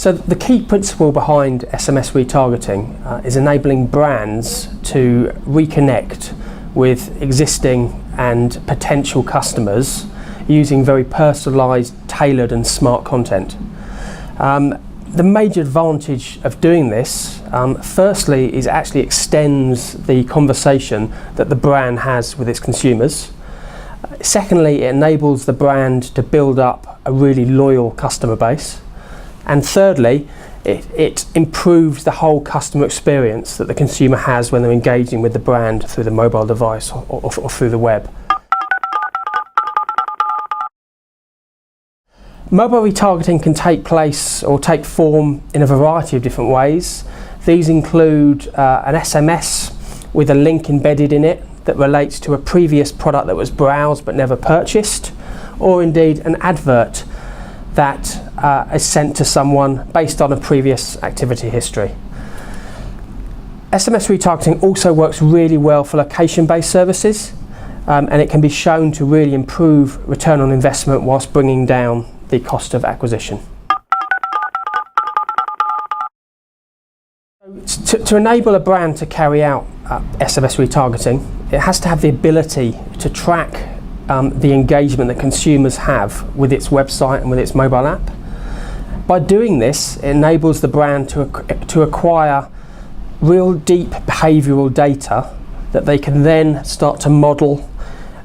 So the key principle behind SMS retargeting is enabling brands to reconnect with existing and potential customers using very personalised, tailored and smart content. The major advantage of doing this, firstly, is actually extends the conversation that the brand has with its consumers. Secondly, it enables the brand to build up a really loyal customer base. And thirdly, it improves the whole customer experience that the consumer has when they're engaging with the brand through the mobile device or through the web. Mobile retargeting can take place or take form in a variety of different ways. These include an SMS with a link embedded in it that relates to a previous product that was browsed but never purchased, or indeed an advert that is sent to someone based on a previous activity history. SMS retargeting also works really well for location-based services, and it can be shown to really improve return on investment whilst bringing down the cost of acquisition. To enable a brand to carry out SMS retargeting, it has to have the ability to track the engagement that consumers have with its website and with its mobile app. By doing this, it enables the brand to acquire real deep behavioural data that they can then start to model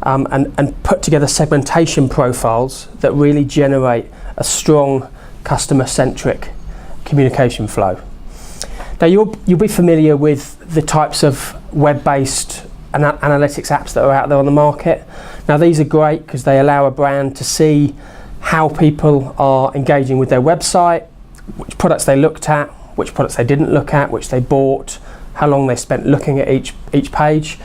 and put together segmentation profiles that really generate a strong customer-centric communication flow. Now you'll be familiar with the types of web-based analytics apps that are out there on the market. Now these are great because they allow a brand to see how people are engaging with their website, which products they looked at, which products they didn't look at, which they bought, how long they spent looking at each page.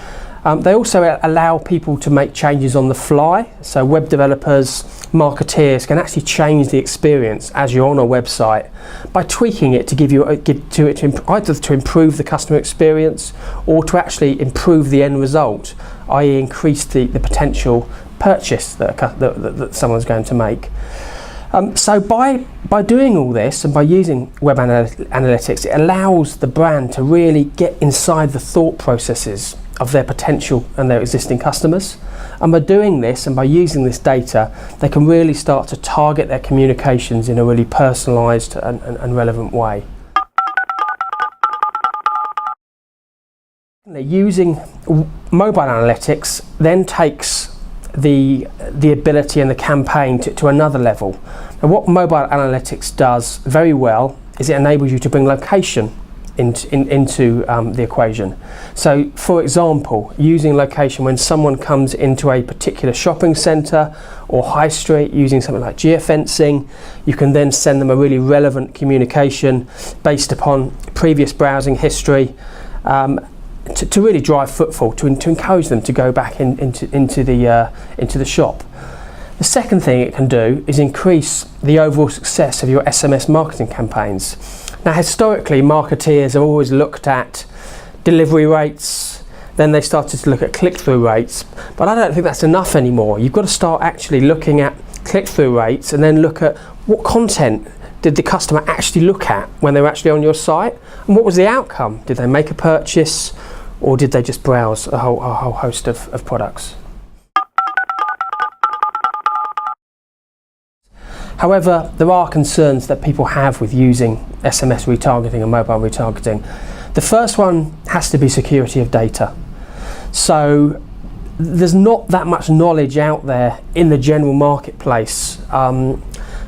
They also allow people to make changes on the fly, so web developers, marketeers can actually change the experience as you're on a website by tweaking it to either to improve the customer experience or to actually improve the end result, i.e. increase the potential purchase that someone's going to make. So by doing all this and by using web analytics, it allows the brand to really get inside the thought processes of their potential and their existing customers. And by doing this and by using this data, they can really start to target their communications in a really personalised and relevant way. Using mobile analytics then takes the ability and the campaign to another level. Now what mobile analytics does very well is it enables you to bring location into the equation. So for example, using location when someone comes into a particular shopping centre or high street using something like geofencing, you can then send them a really relevant communication based upon previous browsing history to really drive footfall, to encourage them to go back into the shop. The second thing it can do is increase the overall success of your SMS marketing campaigns. Now historically, marketeers have always looked at delivery rates, then they started to look at click-through rates, but I don't think that's enough anymore. You've got to start actually looking at click-through rates and then look at what content did the customer actually look at when they were actually on your site, and what was the outcome? Did they make a purchase or did they just browse a whole host of products? However, there are concerns that people have with using SMS retargeting and mobile retargeting. The first one has to be security of data. So there's not that much knowledge out there in the general marketplace.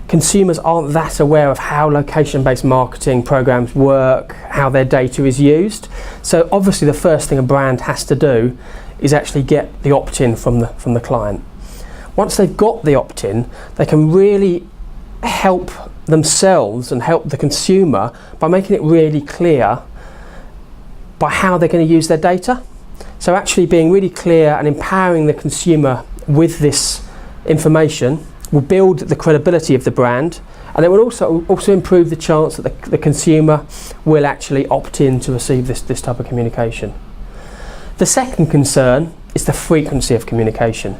Consumers aren't that aware of how location-based marketing programs work, how their data is used. So obviously the first thing a brand has to do is actually get the opt-in from the client. Once they've got the opt-in, they can really help themselves and help the consumer by making it really clear by how they're going to use their data. So actually being really clear and empowering the consumer with this information will build the credibility of the brand, and it will also improve the chance that the consumer will actually opt in to receive this type of communication. The second concern is the frequency of communication.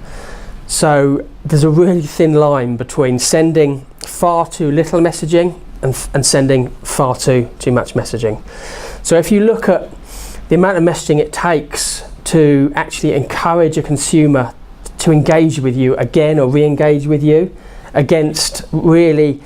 So there's a really thin line between sending far too little messaging and sending far too much messaging. So if you look at the amount of messaging it takes to actually encourage a consumer to engage with you again or re-engage with you, against really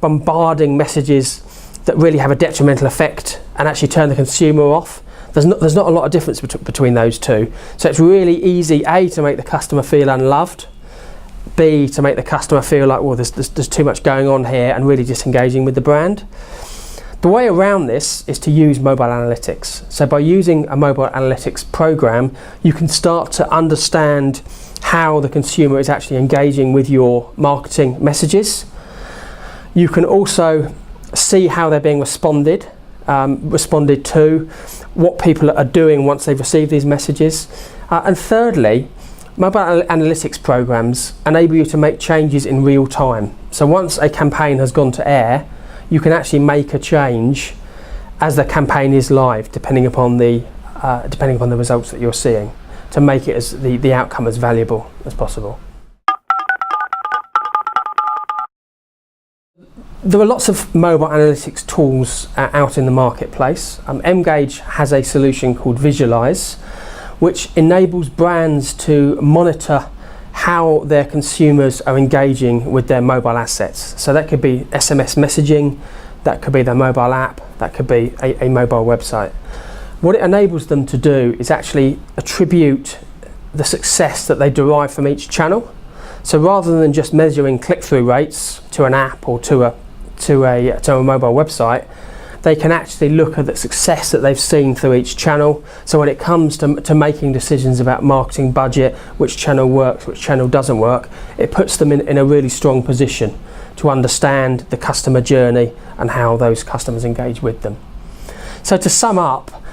bombarding messages that really have a detrimental effect and actually turn the consumer off, there's not a lot of difference between those two. So it's really easy, A, to make the customer feel unloved, B, to make the customer feel like, well, there's too much going on here, and really disengaging with the brand. The way around this is to use mobile analytics. So by using a mobile analytics program, you can start to understand how the consumer is actually engaging with your marketing messages. You can also see how they're being responded to, what people are doing once they've received these messages. And thirdly, mobile analytics programs enable you to make changes in real time. So once a campaign has gone to air, you can actually make a change as the campaign is live, depending upon the results that you're seeing, to make it as the outcome as valuable as possible. There are lots of mobile analytics tools out in the marketplace. mGAGE has a solution called Visualize, which enables brands to monitor how their consumers are engaging with their mobile assets. So that could be SMS messaging, that could be their mobile app, that could be a mobile website. What it enables them to do is actually attribute the success that they derive from each channel. So rather than just measuring click-through rates to an app or to a mobile website, they can actually look at the success that they've seen through each channel. So when it comes to making decisions about marketing budget, which channel works, which channel doesn't work, it puts them in a really strong position to understand the customer journey and how those customers engage with them. So to sum up,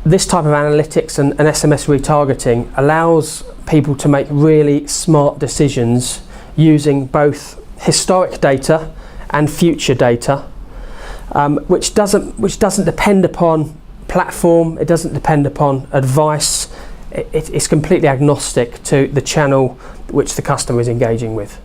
this type of analytics and SMS retargeting allows people to make really smart decisions using both historic data and future data, which doesn't depend upon platform, it doesn't depend upon advice, it's completely agnostic to the channel which the customer is engaging with.